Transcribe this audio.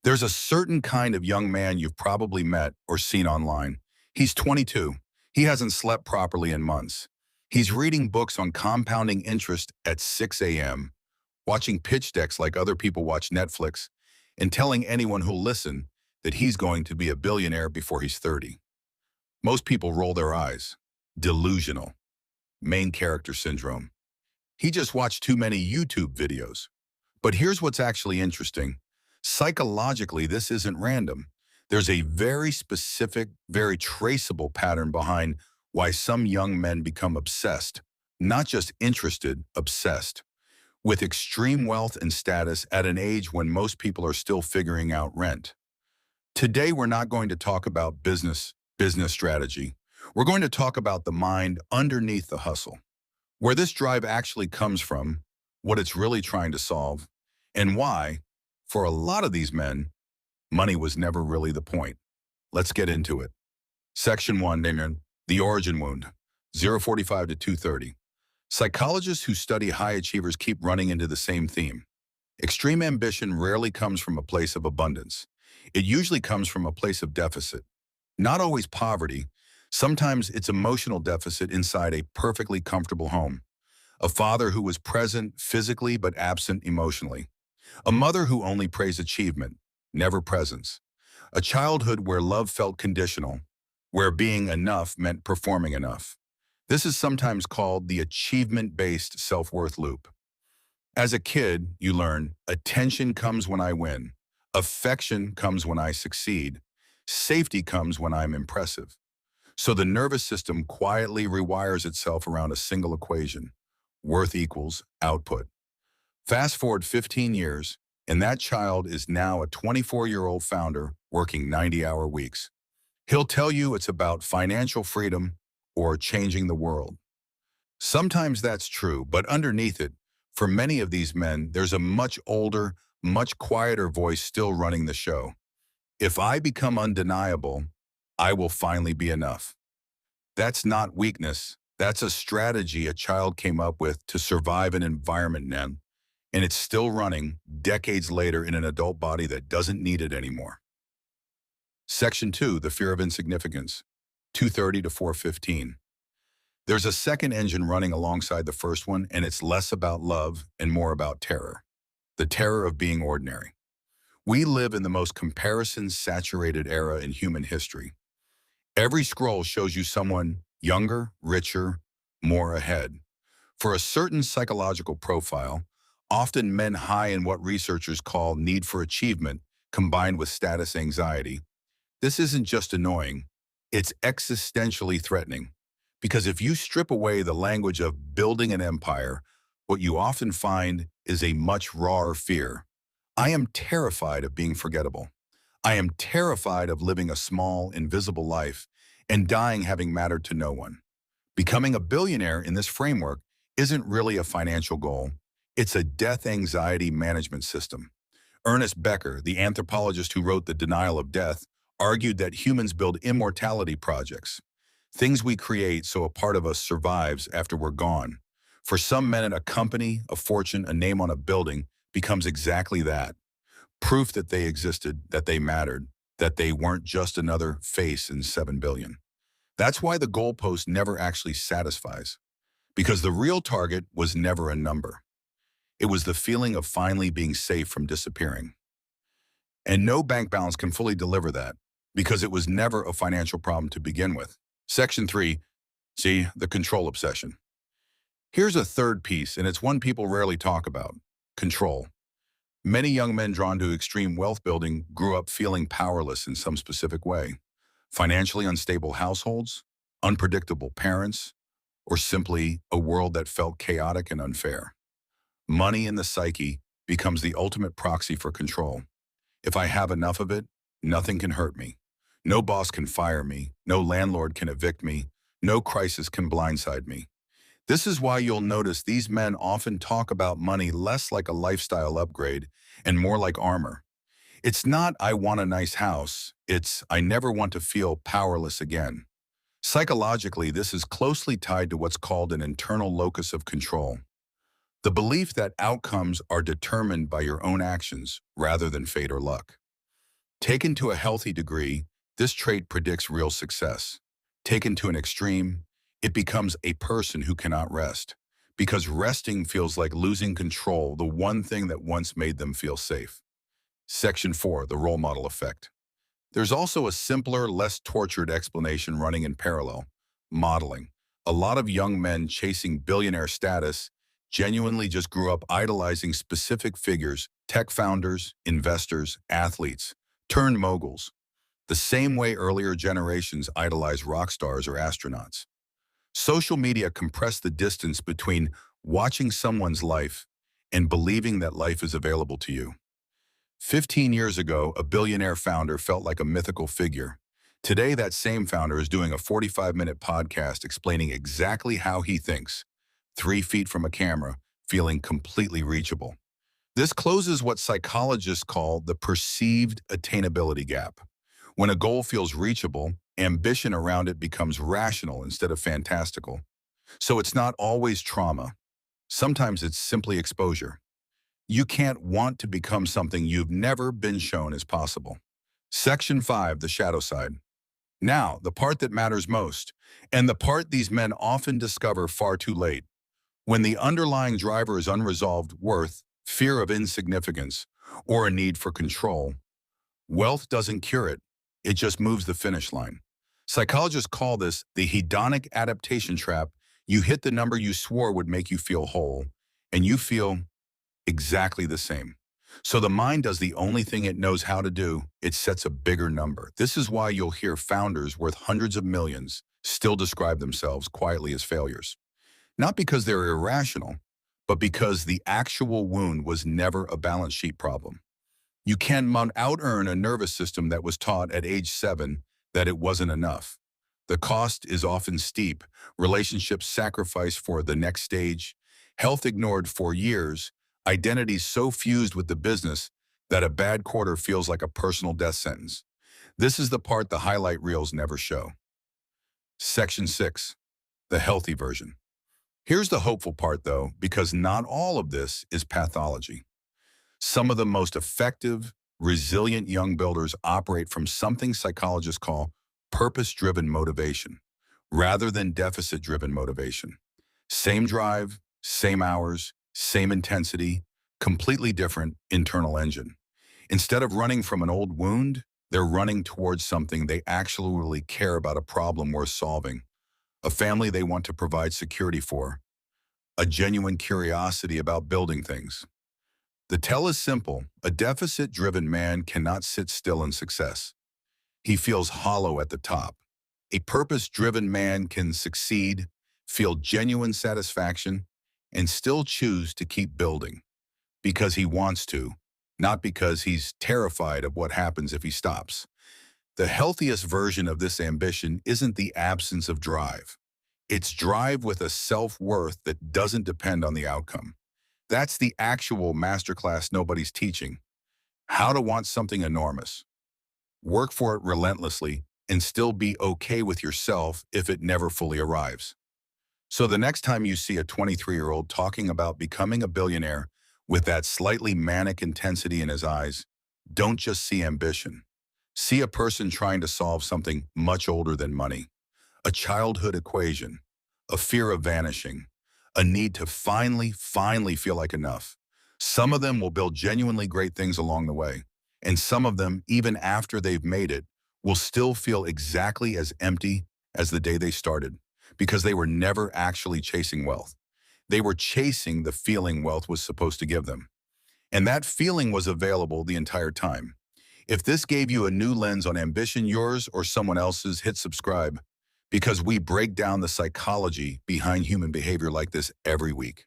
There's a certain kind of young man you've probably met or seen online. He's 22. He hasn't slept properly in months. He's reading books on compounding interest at 6 a.m., watching pitch decks like other people watch Netflix, and telling anyone who'll listen that he's going to be a billionaire before he's 30. Most people roll their eyes. Delusional. Main character syndrome. He just watched too many YouTube videos. But here's what's actually interesting. Psychologically, this isn't random. There's a very specific, very traceable pattern behind why some young men become obsessed, not just interested, obsessed, with extreme wealth and status at an age when most people are still figuring out rent. Today, we're not going to talk about business strategy. We're going to talk about the mind underneath the hustle, where this drive actually comes from, what it's really trying to solve, and why, for a lot of these men, money was never really the point. Let's get into it. Section 1, Damien, the origin wound, 045 to 230. Psychologists who study high achievers keep running into the same theme. Extreme ambition rarely comes from a place of abundance. It usually comes from a place of deficit. Not always poverty. Sometimes it's emotional deficit inside a perfectly comfortable home. A father who was present physically but absent emotionally. A mother who only praised achievement, never presence. A childhood where love felt conditional, where being enough meant performing enough. This is sometimes called the achievement-based self-worth loop. As a kid, you learn, attention comes when I win, affection comes when I succeed, safety comes when I'm impressive. So the nervous system quietly rewires itself around a single equation, worth equals output. Fast forward 15 years, and that child is now a 24-year-old founder working 90-hour weeks. He'll tell you it's about financial freedom or changing the world. Sometimes that's true, but underneath it, for many of these men, there's a much older, much quieter voice still running the show. If I become undeniable, I will finally be enough. That's not weakness. That's a strategy a child came up with to survive an environment now, and it's still running decades later in an adult body that doesn't need it anymore. Section 2, the fear of insignificance, 230 to 415. There's a second engine running alongside the first one, and it's less about love and more about terror. The terror of being ordinary. We live in the most comparison-saturated era in human history. Every scroll shows you someone younger, richer, more ahead. For a certain psychological profile, often men high in what researchers call need for achievement combined with status anxiety, this isn't just annoying, it's existentially threatening. Because if you strip away the language of building an empire, what you often find is a much rawer fear. I am terrified of being forgettable. I am terrified of living a small, invisible life and dying having mattered to no one. Becoming a billionaire in this framework isn't really a financial goal. It's a death anxiety management system. Ernest Becker, the anthropologist who wrote The Denial of Death, argued that humans build immortality projects, things we create so a part of us survives after we're gone. For some men, a company, a fortune, a name on a building becomes exactly that. Proof that they existed, that they mattered, that they weren't just another face in 7 billion. That's why the goalpost never actually satisfies, because the real target was never a number. It was the feeling of finally being safe from disappearing. And no bank balance can fully deliver that, because it was never a financial problem to begin with. Section 3, see, the control obsession. Here's a third piece, and it's one people rarely talk about: control. Many young men drawn to extreme wealth building grew up feeling powerless in some specific way. Financially unstable households, unpredictable parents, or simply a world that felt chaotic and unfair. Money in the psyche becomes the ultimate proxy for control. If I have enough of it, nothing can hurt me. No boss can fire me. No landlord can evict me. No crisis can blindside me. This is why you'll notice these men often talk about money less like a lifestyle upgrade and more like armor. It's not, I want a nice house. It's, I never want to feel powerless again. Psychologically, this is closely tied to what's called an internal locus of control. The belief that outcomes are determined by your own actions rather than fate or luck. Taken to a healthy degree, this trait predicts real success. Taken to an extreme, it becomes a person who cannot rest, because resting feels like losing control, the one thing that once made them feel safe. Section 4, the role model effect. There's also a simpler, less tortured explanation running in parallel: modeling. A lot of young men chasing billionaire status genuinely just grew up idolizing specific figures: tech founders, investors, athletes, turned moguls, the same way earlier generations idolized rock stars or astronauts. Social media compressed the distance between watching someone's life and believing that life is available to you. 15 years ago, a billionaire founder felt like a mythical figure. Today, that same founder is doing a 45-minute podcast explaining exactly how he thinks, 3 feet from a camera, feeling completely reachable. This closes what psychologists call the perceived attainability gap. When a goal feels reachable, ambition around it becomes rational instead of fantastical. So it's not always trauma. Sometimes it's simply exposure. You can't want to become something you've never been shown is possible. Section 5, the shadow side. Now, the part that matters most, and the part these men often discover far too late. When the underlying driver is unresolved worth, fear of insignificance, or a need for control, wealth doesn't cure it. It just moves the finish line. Psychologists call this the hedonic adaptation trap. You hit the number you swore would make you feel whole, and you feel exactly the same. So the mind does the only thing it knows how to do: it sets a bigger number. This is why you'll hear founders worth hundreds of millions still describe themselves quietly as failures. Not because they're irrational, but because the actual wound was never a balance sheet problem. You can out-earn a nervous system that was taught at age 7 that it wasn't enough. The cost is often steep: relationships sacrificed for the next stage, health ignored for years, identities so fused with the business that a bad quarter feels like a personal death sentence. This is the part the highlight reels never show. Section 6, the healthy version. Here's the hopeful part though, because not all of this is pathology. Some of the most effective, resilient young builders operate from something psychologists call purpose-driven motivation, rather than deficit-driven motivation. Same drive, same hours, same intensity, completely different internal engine. Instead of running from an old wound, they're running towards something they actually care about: a problem worth solving, a family they want to provide security for, a genuine curiosity about building things. The tell is simple: a deficit-driven man cannot sit still in success. He feels hollow at the top. A purpose-driven man can succeed, feel genuine satisfaction, and still choose to keep building because he wants to, not because he's terrified of what happens if he stops. The healthiest version of this ambition isn't the absence of drive. It's drive with a self-worth that doesn't depend on the outcome. That's the actual masterclass nobody's teaching: how to want something enormous, work for it relentlessly, and still be okay with yourself if it never fully arrives. So the next time you see a 23-year-old talking about becoming a billionaire with that slightly manic intensity in his eyes, don't just see ambition. See a person trying to solve something much older than money: a childhood equation, a fear of vanishing, a need to finally feel like enough. Some of them will build genuinely great things along the way, and some of them, even after they've made it, will still feel exactly as empty as the day they started, because they were never actually chasing wealth. They were chasing the feeling wealth was supposed to give them. And that feeling was available the entire time. If this gave you a new lens on ambition, yours or someone else's, hit subscribe, because we break down the psychology behind human behavior like this every week.